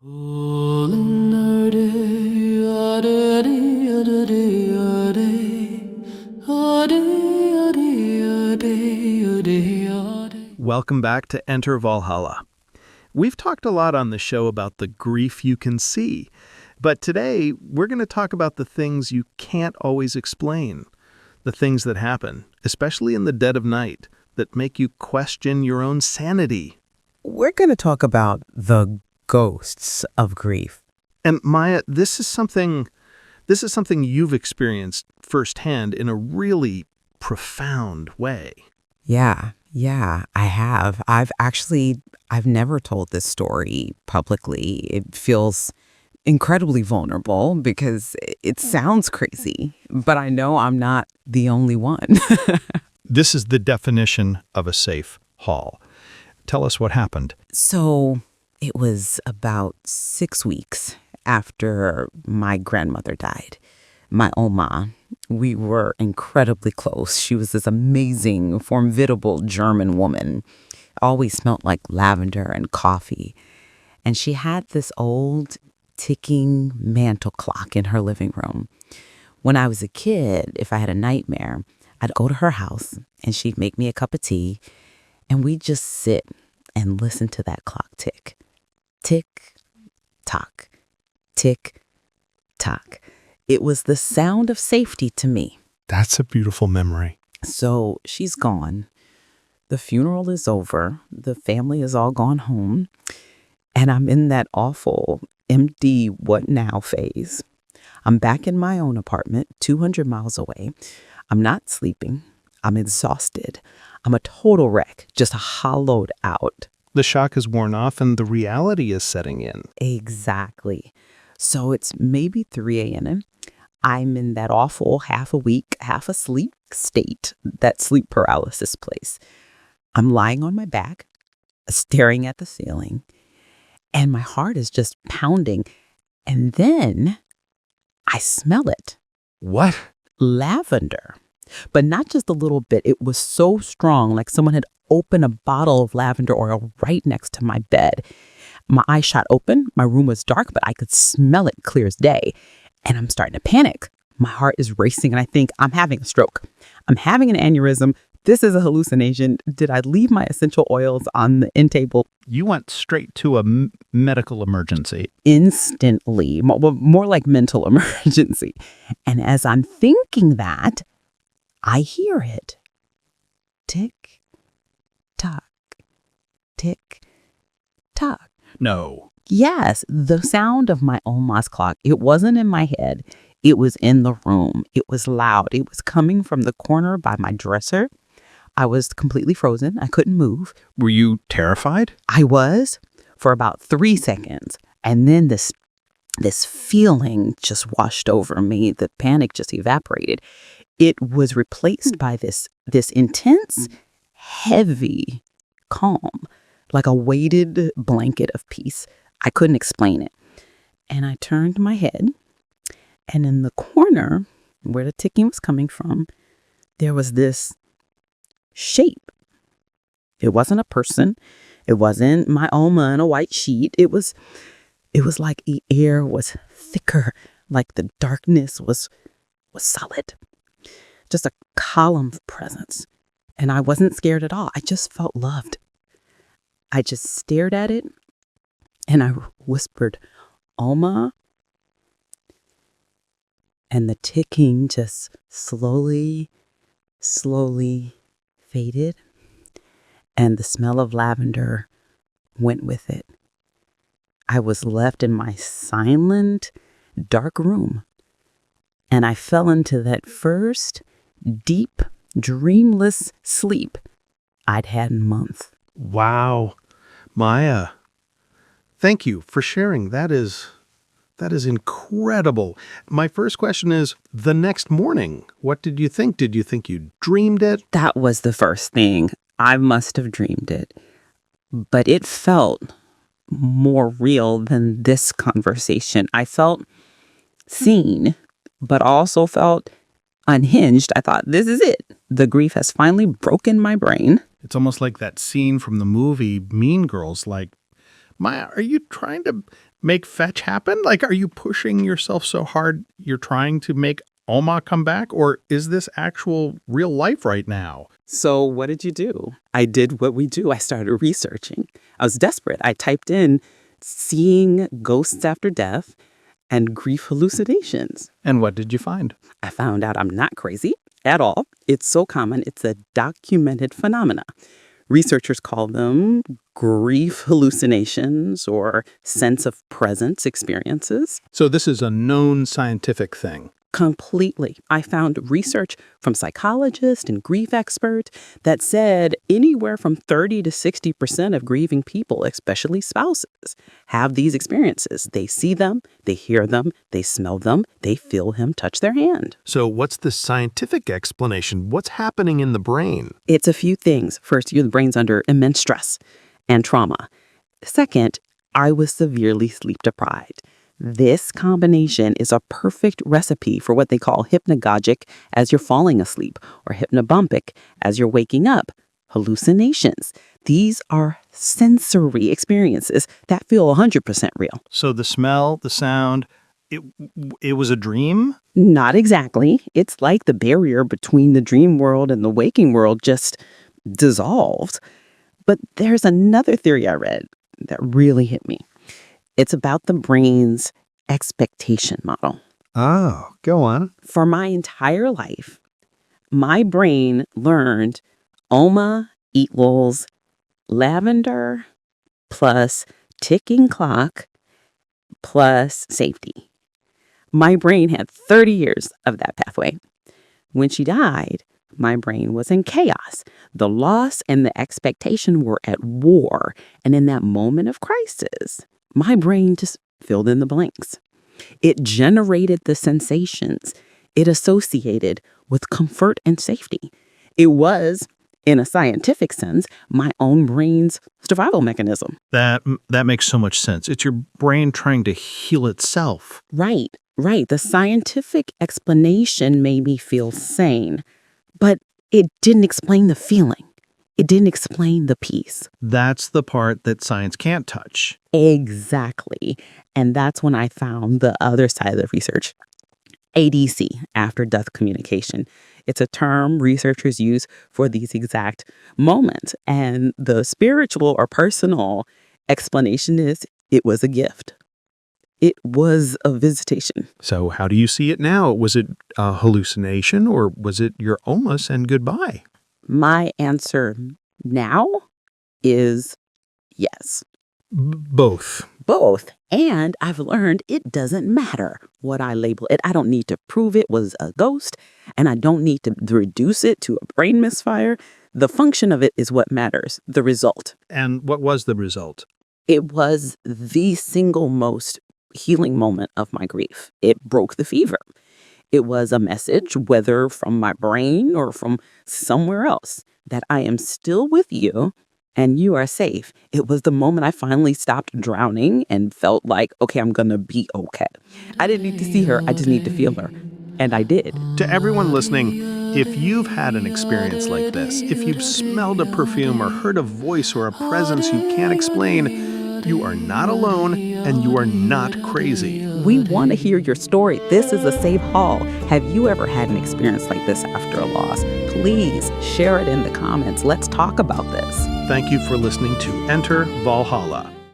Welcome back to Enter Valhalla. We've talked a lot on the show about the grief you can see, but today we're going to talk about the things you can't always explain, the things that happen, especially in the dead of night, that make you question your own sanity. We're going to talk about the ghosts of grief. And Maya, this is something you've experienced firsthand in a really profound way. Yeah, I have. I've never told this story publicly. It feels incredibly vulnerable because it sounds crazy, but I know I'm not the only one. This is the definition of a safe hall. Tell us what happened. So it was about 6 weeks after my grandmother died. My Oma, we were incredibly close. She was this amazing, formidable German woman. Always smelled like lavender and coffee. And she had this old ticking mantle clock in her living room. When I was a kid, if I had a nightmare, I'd go to her house and she'd make me a cup of tea and we'd just sit and listen to that clock tick. Tick, tock, tick, tock. It was the sound of safety to me. That's a beautiful memory. So she's gone. The funeral is over. The family is all gone home. And I'm in that awful, empty, what now phase. I'm back in my own apartment, 200 miles away. I'm not sleeping. I'm exhausted. I'm a total wreck, just hollowed out. The shock is worn off and the reality is setting in. Exactly. So it's maybe 3 a.m. I'm in that awful half awake, half asleep state, that sleep paralysis place. I'm lying on my back, staring at the ceiling, and my heart is just pounding. And then I smell it. What? Lavender. But not just a little bit. It was so strong, like someone had opened a bottle of lavender oil right next to my bed. My eyes shot open. My room was dark, but I could smell it clear as day. And I'm starting to panic. My heart is racing and I think I'm having a stroke. I'm having an aneurysm. This is a hallucination. Did I leave my essential oils on the end table? You went straight to a medical emergency. Instantly. More like mental emergency. And as I'm thinking that, I hear it. Tick, tock, tick, tock. No. Yes, the sound of my Oma's clock. It wasn't in my head. It was in the room. It was loud. It was coming from the corner by my dresser. I was completely frozen. I couldn't move. Were you terrified? I was for about 3 seconds. And then this feeling just washed over me. The panic just evaporated. It was replaced by this intense, heavy calm, like a weighted blanket of peace. I couldn't explain it. And I turned my head, and in the corner where the ticking was coming from, there was this shape. It wasn't a person. It wasn't my Oma in a white sheet. It was like the air was thicker, like the darkness was solid. Just a column of presence. And I wasn't scared at all. I just felt loved. I just stared at it and I whispered, Oma. And the ticking just slowly faded. And the smell of lavender went with it. I was left in my silent, dark room. And I fell into that first deep, dreamless sleep I'd had in months. Wow. Maya, thank you for sharing. That is incredible. My first question is, the next morning, what did you think? Did you think you dreamed it? That was the first thing. I must have dreamed it. But it felt more real than this conversation. I felt seen, but also felt unhinged. I thought, this is it. The grief has finally broken my brain. It's almost like that scene from the movie Mean Girls, like, Maya, are you trying to make fetch happen? Like, are you pushing yourself so hard you're trying to make Oma come back? Or is this actual real life right now? So what did you do? I did what we do. I started researching. I was desperate. I typed in seeing ghosts after death and grief hallucinations. And what did you find? I found out I'm not crazy at all. It's so common. It's a documented phenomena. Researchers call them grief hallucinations or sense of presence experiences. So this is a known scientific thing. Completely. I found research from psychologists and grief experts that said anywhere from 30 to 60% of grieving people, especially spouses, have these experiences. They see them, they hear them, they smell them, they feel him touch their hand. So what's the scientific explanation? What's happening in the brain? It's a few things. First, your brain's under immense stress and trauma. Second, I was severely sleep deprived. This combination is a perfect recipe for what they call hypnagogic as you're falling asleep or hypnobumpic as you're waking up. Hallucinations. These are sensory experiences that feel 100% real. So the smell, the sound, it was a dream? Not exactly. It's like the barrier between the dream world and the waking world just dissolved. But there's another theory I read that really hit me. It's about the brain's expectation model. Oh, go on. For my entire life, my brain learned Oma equals lavender plus ticking clock plus safety. My brain had 30 years of that pathway. When she died, my brain was in chaos. The loss and the expectation were at war. And in that moment of crisis, my brain just filled in the blanks. It generated the sensations it associated with comfort and safety. It was, in a scientific sense, my own brain's survival mechanism. That makes so much sense. It's your brain trying to heal itself. Right. The scientific explanation made me feel sane, but it didn't explain the feeling. It didn't explain the peace. That's the part that science can't touch. Exactly. And that's when I found the other side of the research. ADC, after-death communication. It's a term researchers use for these exact moments. And the spiritual or personal explanation is it was a gift. It was a visitation. So how do you see it now? Was it a hallucination or was it your Omas and goodbye? My answer now is yes. Both. Both. And I've learned it doesn't matter what I label it. I don't need to prove it was a ghost, and I don't need to reduce it to a brain misfire. The function of it is what matters, the result. And what was the result? It was the single most healing moment of my grief. It broke the fever. It was a message, whether from my brain or from somewhere else, that I am still with you and you are safe. It was the moment I finally stopped drowning and felt like, okay, I'm going to be okay. I didn't need to see her. I just need to feel her. And I did. To everyone listening, if you've had an experience like this, if you've smelled a perfume or heard a voice or a presence you can't explain, you are not alone and you are not crazy. We want to hear your story. This is a safe hall. Have you ever had an experience like this after a loss? Please share it in the comments. Let's talk about this. Thank you for listening to Enter Valhalla.